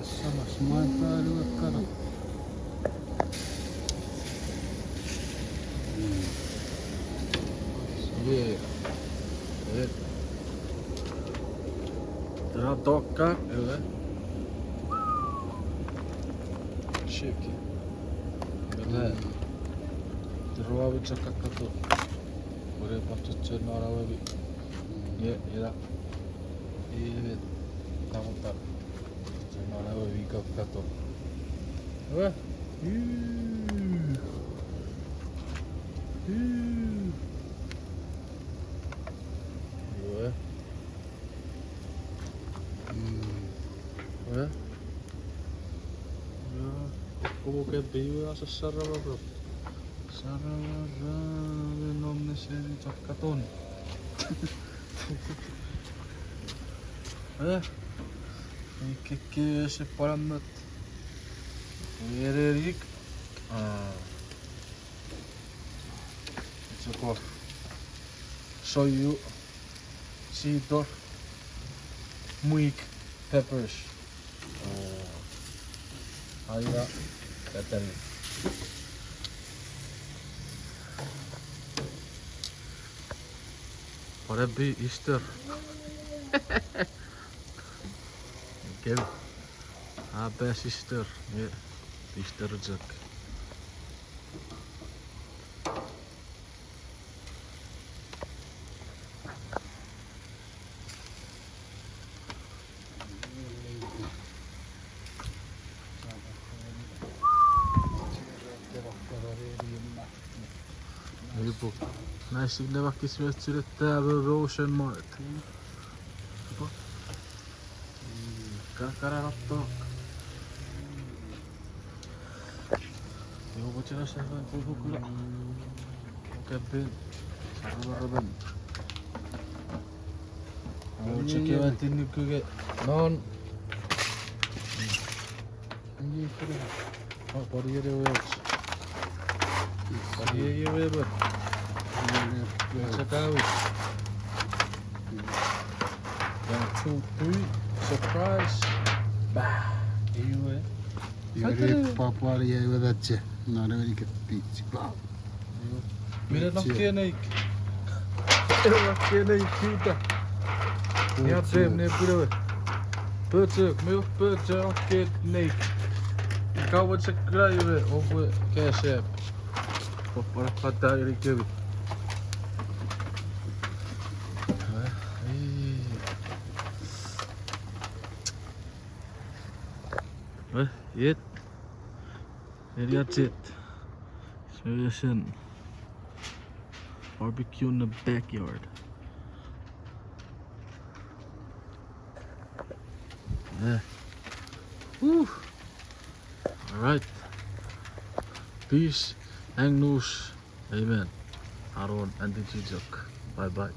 Samassa maanpäädyä kato. Yeah. Dra docka över. Chuukese. Meillä ruovitsakka kato. Pure pastot sen aravevi. Ja. Ei tavata. Sen aravevi kato. Hyvä. Ja. Como que vive asa sarava bro. Sarava nomne se chakkaton. Ikke se parannat. Erik. Joko soju, cedar, muik, peppers. Aira, tätä. Parempi ister. Okei. Apa sister? Ja, ister jack. Riippuu. Näissä ne vaikka sieltä syöttää Ocean Mart. Kakaratto. Joo, voit jos vähän puhuu kyllä. Okei, sarva. Joo, se keväti nykyään. Non. Oh, pari eri ujoksi. Pari eri ujoksi. Se käy. 1, 2, 3, surprise. Bah. Ei ue. Riippaa paljon ei vedätse. No ne meni kettiitsi. Mire nakkie neikki. Mire nakkie neikki itä. Ja teem ne pidävä. Pötsök, me pötsök nakkie neikki. Kauan se kräive on kuin käsee. Poppara pataa eri kevi. It. That's it. Seriously. Barbecue in the backyard. Yeah. Woo. Alright. Peace. Hang loose. Amen. Aron and the Jijok. Bye bye.